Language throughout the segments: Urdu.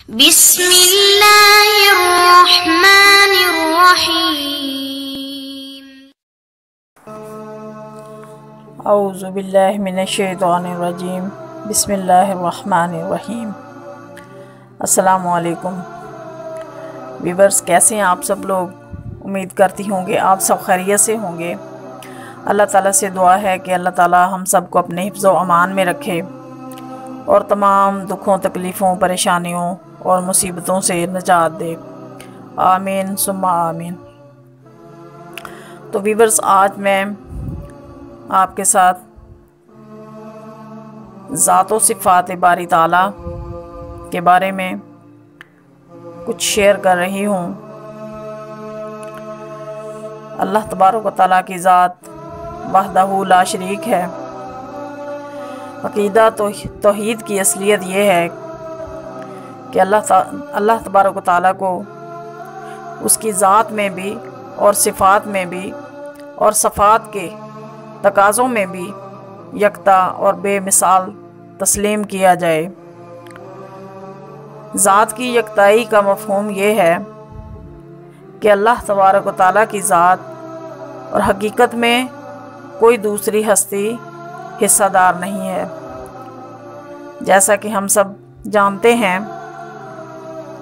بسم اللہ الرحمن الرحیم۔ اعوذ باللہ من الشیطان الرجیم، بسم اللہ الرحمن الرحیم۔ السلام علیکم ویورز، کیسے ہیں آپ سب لوگ؟ امید کرتی ہوں کہ آپ سب خیریت سے ہوں گے۔ اللہ تعالیٰ سے دعا ہے کہ اللہ تعالیٰ ہم سب کو اپنے حفظ و امان میں رکھے اور تمام دکھوں، تکلیفوں، پریشانیوں اور مصیبتوں سے نجات دے، آمین ثم آمین۔ تو ویورز، آج میں آپ کے ساتھ ذات و صفات باری تعالیٰ کے بارے میں کچھ شیئر کر رہی ہوں۔ اللہ تبارک و تعالیٰ کی ذات وحدہ لا شریک ہے۔ عقیدہ توحید کی اصلیت یہ ہے کہ اللہ تبارک و تعالیٰ کو اس کی ذات میں بھی اور صفات میں بھی اور صفات کے تقاضوں میں بھی یکتا اور بے مثال تسلیم کیا جائے۔ ذات کی یکتائی کا مفہوم یہ ہے کہ اللہ تبارک و تعالیٰ کی ذات اور حقیقت میں کوئی دوسری ہستی حصہ دار نہیں ہے۔ جیسا کہ ہم سب جانتے ہیں،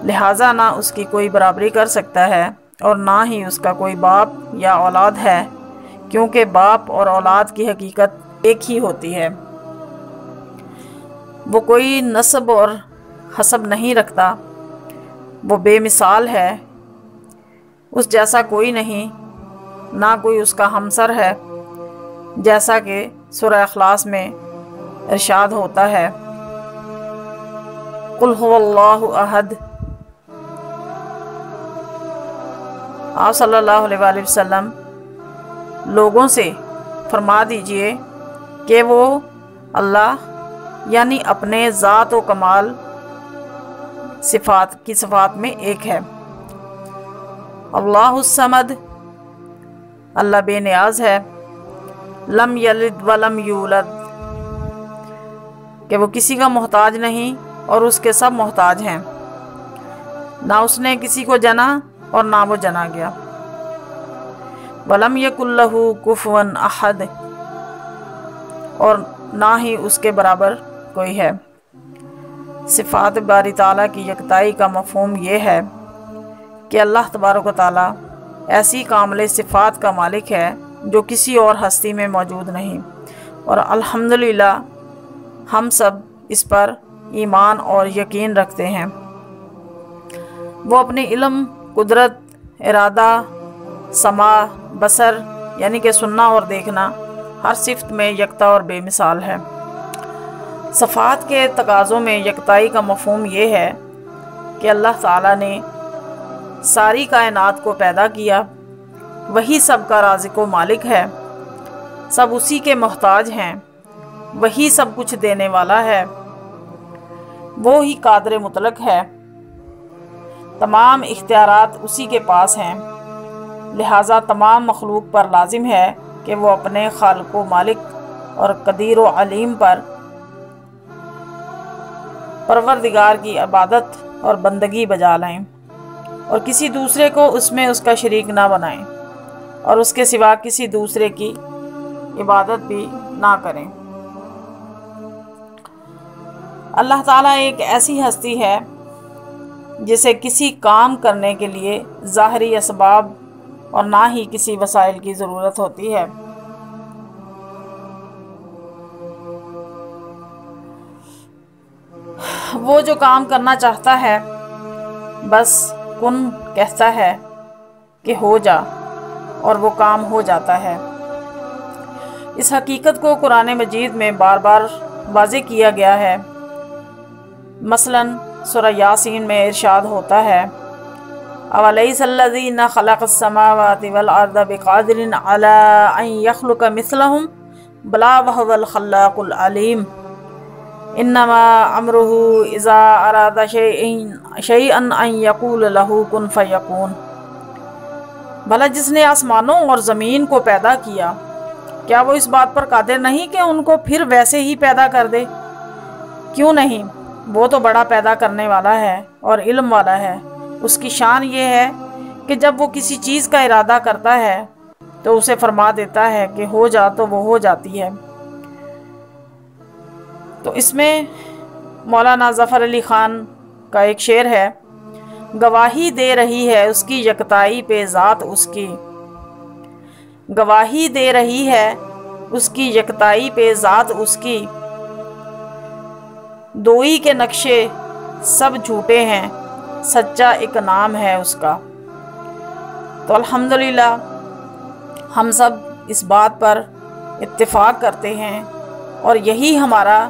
لہٰذا نہ اس کی کوئی برابری کر سکتا ہے اور نہ ہی اس کا کوئی باپ یا اولاد ہے، کیونکہ باپ اور اولاد کی حقیقت ایک ہی ہوتی ہے۔ وہ کوئی نسب اور حسب نہیں رکھتا، وہ بے مثال ہے، اس جیسا کوئی نہیں، نہ کوئی اس کا ہمسر ہے، جیسا کہ سورہ اخلاص میں ارشاد ہوتا ہے، قل هو اللہ احد۔ آپ صلی اللہ علیہ وآلہ وسلم لوگوں سے فرما دیجئے کہ وہ اللہ یعنی اپنے ذات و کمال کی صفات میں ایک ہے۔ اللہ الصمد، اللہ بے نیاز ہے، لم یلد ولم یولد، کہ وہ کسی کا محتاج نہیں اور اس کے سب محتاج ہیں، نہ اس نے کسی کو جنا اور نہ وہ جنا گیا۔ ولم یکن لہ کفوا احد، اور نہ ہی اس کے برابر کوئی ہے۔ صفات باری تعالیٰ کی یکتائی کا مفہوم یہ ہے کہ اللہ تبارک و تعالیٰ ایسی کامل صفات کا مالک ہے جو کسی اور ہستی میں موجود نہیں، اور الحمدللہ ہم سب اس پر ایمان اور یقین رکھتے ہیں۔ وہ اپنے علم، قدرت، ارادہ، سماع، بصر یعنی کہ سننا اور دیکھنا، ہر صفت میں یکتا اور بے مثال ہے۔ صفات کے تقاضوں میں یکتائی کا مفہوم یہ ہے کہ اللہ تعالیٰ نے ساری کائنات کو پیدا کیا، وہی سب کا رازق و مالک ہے، سب اسی کے محتاج ہیں، وہی سب کچھ دینے والا ہے، وہ ہی قادر مطلق ہے، تمام اختیارات اسی کے پاس ہیں، لہٰذا تمام مخلوق پر لازم ہے کہ وہ اپنے خالق و مالک اور قدیر و علیم پروردگار کی عبادت اور بندگی بجا لائیں اور کسی دوسرے کو اس میں اس کا شریک نہ بنائیں اور اس کے سوا کسی دوسرے کی عبادت بھی نہ کریں۔ اللہ تعالیٰ ایک ایسی ہستی ہے جسے کسی کام کرنے کے لیے ظاہری اسباب اور نہ ہی کسی وسائل کی ضرورت ہوتی ہے۔ وہ جو کام کرنا چاہتا ہے بس کن کہتا ہے کہ ہو جا، اور وہ کام ہو جاتا ہے۔ اس حقیقت کو قرآن مجید میں بار بار واضح کیا گیا ہے۔ مثلاً سورہ یاسین میں ارشاد ہوتا ہے، اَوَلَيْسَ الَّذِي خَلَقَ السَّمَاوَاتِ وَالْأَرْضَ بِقَادِرٍ عَلَىٰ أَن يَخْلُقَ مِثْلَهُم بَلَىٰ وَهُوَ الْخَلَّاقُ الْعَلِيمُ إِنَّمَا أَمْرُهُ إِذَا أَرَادَ شَيْئًا أَن يَقُولَ لَهُ كُن فَيَكُونُ۔ بھلا جس نے آسمانوں اور زمین کو پیدا کیا، کیا وہ اس بات پر قادر نہیں کہ ان کو پھر ویسے ہی پیدا کر دے؟ کیوں نہیں، وہ تو بڑا پیدا کرنے والا ہے اور علم والا ہے۔ اس کی شان یہ ہے کہ جب وہ کسی چیز کا ارادہ کرتا ہے تو اسے فرما دیتا ہے کہ ہو جا تو وہ ہو جاتی ہے۔ تو اس میں مولانا ظفر علی خان کا ایک شعر ہے، گواہی دے رہی ہے اس کی یکتائی پہ ذات اس کی، گواہی دے رہی ہے اس کی یکتائی پہ ذات اس کی، دوئی کے نقشے سب جھوٹے ہیں سچا ایک نام ہے اس کا۔ تو الحمدللہ ہم سب اس بات پر اتفاق کرتے ہیں اور یہی ہمارا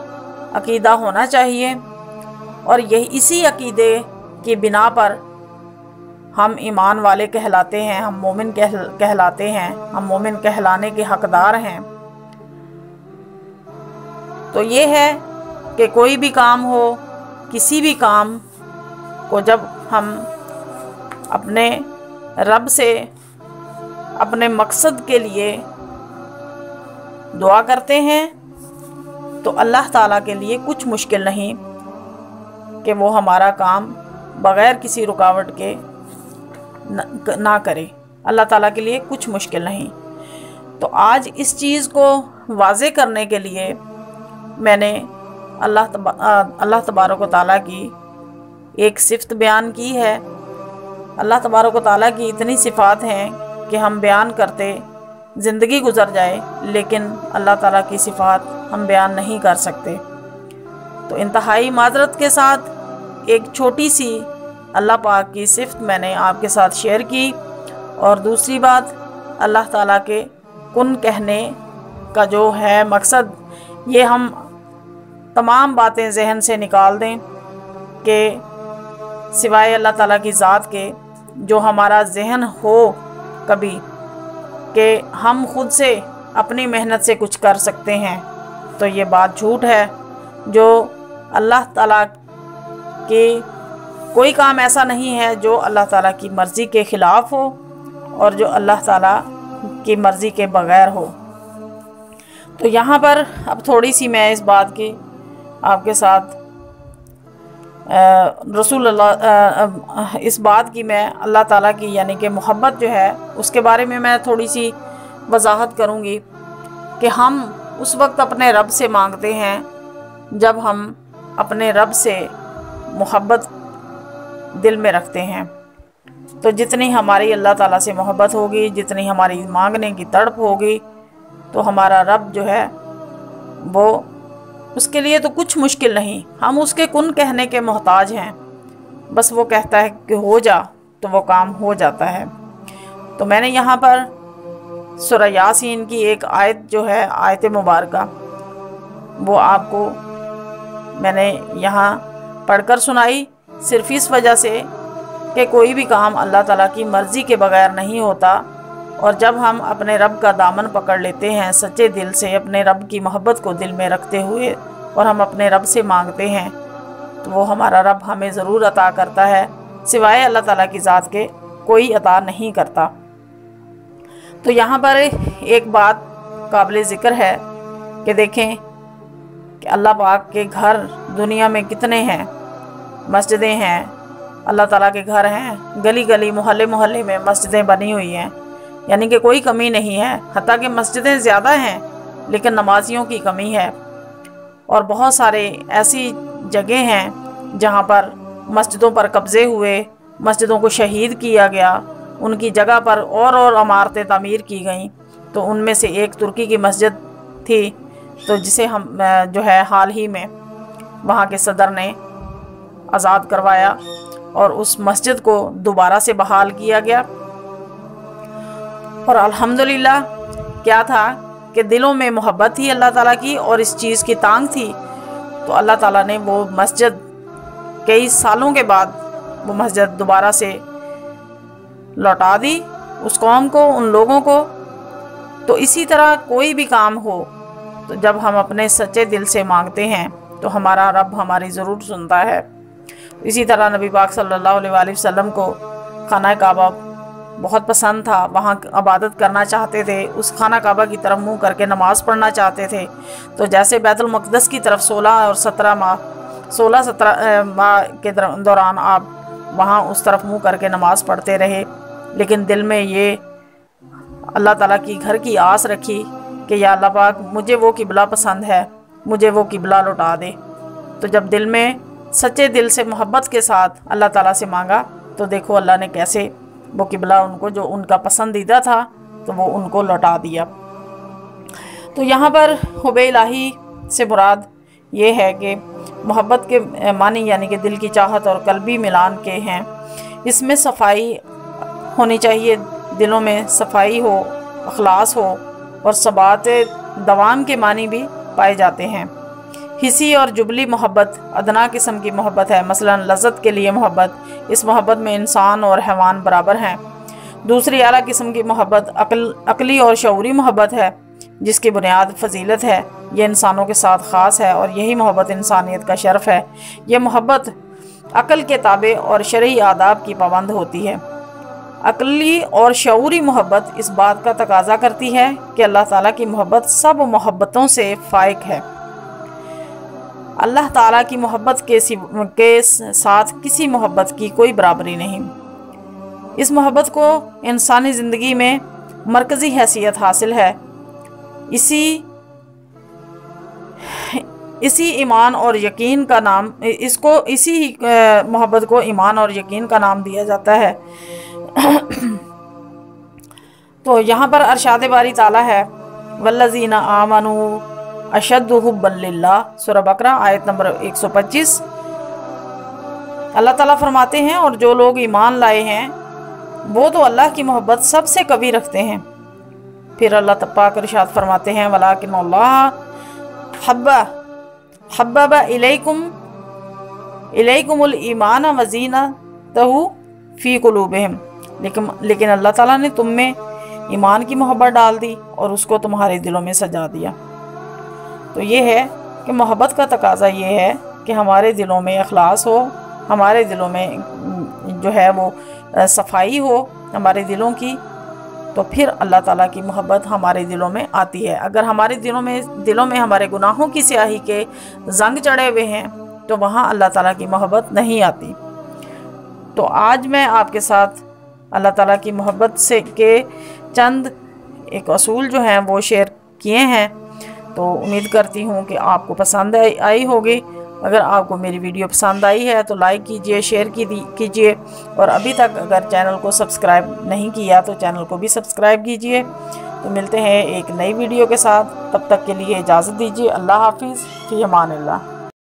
عقیدہ ہونا چاہیے، اور یہی اسی عقیدے کی بنا پر ہم ایمان والے کہلاتے ہیں، ہم مومن کہلاتے ہیں، ہم مومن کہلانے کے حقدار ہیں۔ تو یہ ہے کہ کوئی بھی کام ہو، کسی بھی کام کو جب ہم اپنے رب سے اپنے مقصد کے لیے دعا کرتے ہیں تو اللہ تعالیٰ کے لیے کچھ مشکل نہیں کہ وہ ہمارا کام بغیر کسی رکاوٹ کے نہ کرے۔ اللہ تعالیٰ کے لیے کچھ مشکل نہیں۔ تو آج اس چیز کو واضح کرنے کے لیے میں نے اللہ تبارک و تعالیٰ کی ایک صفت بیان کی ہے۔ اللہ تبارک و تعالیٰ کی اتنی صفات ہیں کہ ہم بیان کرتے زندگی گزر جائے، لیکن اللہ تعالیٰ کی صفات ہم بیان نہیں کر سکتے۔ تو انتہائی معذرت کے ساتھ ایک چھوٹی سی اللہ پاک کی صفت میں نے آپ کے ساتھ شیئر کی، اور دوسری بات اللہ تعالیٰ کے کن کہنے کا جو ہے مقصد، یہ ہم تمام باتیں ذہن سے نکال دیں کہ سوائے اللہ تعالیٰ کی ذات کے جو ہمارا ذہن ہو کبھی کہ ہم خود سے اپنی محنت سے کچھ کر سکتے ہیں، تو یہ بات جھوٹ ہے۔ جو اللہ تعالیٰ کے کوئی کام ایسا نہیں ہے جو اللہ تعالیٰ کی مرضی کے خلاف ہو اور جو اللہ تعالیٰ کی مرضی کے بغیر ہو۔ تو یہاں پر اب تھوڑی سی میں اس بات کی آپ کے ساتھ رسول اللہ اس بات کی میں اللہ تعالیٰ کی یعنی کہ محبت جو ہے اس کے بارے میں تھوڑی سی وضاحت کروں گی کہ ہم اس وقت اپنے رب سے مانگتے ہیں جب ہم اپنے رب سے محبت دل میں رکھتے ہیں۔ تو جتنی ہماری اللہ تعالیٰ سے محبت ہوگی، جتنی ہماری مانگنے کی تڑپ ہوگی، تو ہمارا رب جو ہے وہ اس کے لیے تو کچھ مشکل نہیں، ہم اس کے کن کہنے کے محتاج ہیں، بس وہ کہتا ہے کہ ہو جا تو وہ کام ہو جاتا ہے۔ تو میں نے یہاں پر سورہ یاسین کی ایک آیت جو ہے آیت مبارکہ، وہ آپ کو میں نے یہاں پڑھ کر سنائی، صرف اس وجہ سے کہ کوئی بھی کام اللہ تعالیٰ کی مرضی کے بغیر نہیں ہوتا، اور جب ہم اپنے رب کا دامن پکڑ لیتے ہیں سچے دل سے، اپنے رب کی محبت کو دل میں رکھتے ہوئے، اور ہم اپنے رب سے مانگتے ہیں، تو وہ ہمارا رب ہمیں ضرور عطا کرتا ہے، سوائے اللہ تعالیٰ کی ذات کے کوئی عطا نہیں کرتا۔ تو یہاں پر ایک بات قابل ذکر ہے کہ دیکھیں کہ اللہ پاک کے گھر دنیا میں کتنے ہیں، مسجدیں ہیں، اللہ تعالیٰ کے گھر ہیں، گلی گلی محلے محلے میں مسجدیں بنی ہوئی ہیں، یعنی کہ کوئی کمی نہیں ہے، حتیٰ کہ مسجدیں زیادہ ہیں لیکن نمازیوں کی کمی ہے، اور بہت سارے ایسی جگہ ہیں جہاں پر مسجدوں پر قبضے ہوئے، مسجدوں کو شہید کیا گیا، ان کی جگہ پر اور عمارتیں تعمیر کی گئیں۔ تو ان میں سے ایک ترکی کی مسجد تھی، تو جسے ہم جو ہے حال ہی میں وہاں کے صدر نے آزاد کروایا اور اس مسجد کو دوبارہ سے بحال کیا گیا، اور الحمدللہ کیا تھا کہ دلوں میں محبت تھی اللہ تعالیٰ کی اور اس چیز کی تانگ تھی، تو اللہ تعالیٰ نے وہ مسجد کئی سالوں کے بعد وہ مسجد دوبارہ سے لوٹا دی اس قوم کو، ان لوگوں کو۔ تو اسی طرح کوئی بھی کام ہو تو جب ہم اپنے سچے دل سے مانگتے ہیں تو ہمارا رب ہماری ضرور سنتا ہے۔ اسی طرح نبی پاک صلی اللہ علیہ وآلہ وسلم کو خانہ کعبہ بہت پسند تھا، وہاں عبادت کرنا چاہتے تھے، اس خانہ کعبہ کی طرف منہ کر کے نماز پڑھنا چاہتے تھے۔ تو جیسے بیت المقدس کی طرف 16 اور 16-17 ماہ کے دوران آپ وہاں اس طرف منہ کر کے نماز پڑھتے رہے، لیکن دل میں یہ اللہ تعالیٰ کی گھر کی آس رکھی کہ یا اللہ پاک مجھے وہ قبلہ پسند ہے، مجھے وہ قبلہ لوٹا دے۔ تو جب دل میں سچے دل سے محبت کے ساتھ اللہ تعالیٰ سے مانگا تو دیکھو اللہ نے کیسے وہ قبلہ ان کو جو ان کا پسندیدہ تھا تو وہ ان کو لوٹا دیا۔ تو یہاں پر حب الہی سے مراد یہ ہے کہ محبت کے معنی یعنی کہ دل کی چاہت اور قلبی ملان کے ہیں۔ اس میں صفائی ہونی چاہیے، دلوں میں صفائی ہو، اخلاص ہو، اور ثبات دوام کے معنی بھی پائے جاتے ہیں۔ حسی اور جبلی محبت ادنا قسم کی محبت ہے، مثلا لذت کے لیے محبت، اس محبت میں انسان اور حیوان برابر ہیں۔ دوسری اعلیٰ قسم کی محبت عقلی اور شعوری محبت ہے، جس کی بنیاد فضیلت ہے، یہ انسانوں کے ساتھ خاص ہے اور یہی محبت انسانیت کا شرف ہے۔ یہ محبت عقل کے تابع اور شرعی آداب کی پابند ہوتی ہے۔ عقلی اور شعوری محبت اس بات کا تقاضا کرتی ہے کہ اللہ تعالیٰ کی محبت سب محبتوں سے فائق ہے۔ اللہ تعالیٰ کی محبت کے ساتھ کسی محبت کی کوئی برابری نہیں۔ اس محبت کو انسانی زندگی میں مرکزی حیثیت حاصل ہے۔ اسی ایمان اور یقین کا نام اسی محبت کو ایمان اور یقین کا نام دیا جاتا ہے۔ تو یہاں پر ارشاد باری تعالیٰ ہے والذین آمنوا اشد حبا للہ، سورہ بقرہ آیت نمبر 125۔ اللہ تعالیٰ فرماتے ہیں اور جو لوگ ایمان لائے ہیں وہ تو اللہ کی محبت سب سے قوی رکھتے ہیں۔ پھر اللہ پاک ارشاد فرماتے ہیں وَلَٰكِنَّ اللَّهَ حَبَّبَ إِلَيْكُمُ الْإِيمَانَ وَزِينَتَهُ فِي قُلُوبِهِمْ، لیکن اللہ تعالیٰ نے تم میں ایمان کی محبت ڈال دی اور اس کو تمہارے دلوں میں سجا دیا۔ تو یہ ہے کہ محبت کا تقاضا یہ ہے کہ ہمارے دلوں میں اخلاص ہو، ہمارے دلوں میں جو ہے وہ صفائی ہو ہمارے دلوں کی، تو پھر اللہ تعالیٰ کی محبت ہمارے دلوں میں آتی ہے۔ اگر ہمارے دلوں میں ہمارے گناہوں کی سیاہی کے زنگ چڑھے ہوئے ہیں تو وہاں اللہ تعالیٰ کی محبت نہیں آتی۔ تو آج میں آپ کے ساتھ اللہ تعالیٰ کی محبت سے کے چند ایک اصول جو ہیں وہ شیئر کیے ہیں، تو امید کرتی ہوں کہ آپ کو پسند آئی ہوگی۔ اگر آپ کو میری ویڈیو پسند آئی ہے تو لائک کیجئے، شیئر کیجئے، اور ابھی تک اگر چینل کو سبسکرائب نہیں کیا تو چینل کو بھی سبسکرائب کیجئے۔ تو ملتے ہیں ایک نئی ویڈیو کے ساتھ، تب تک کے لیے اجازت دیجئے۔ اللہ حافظ، فی امان اللہ۔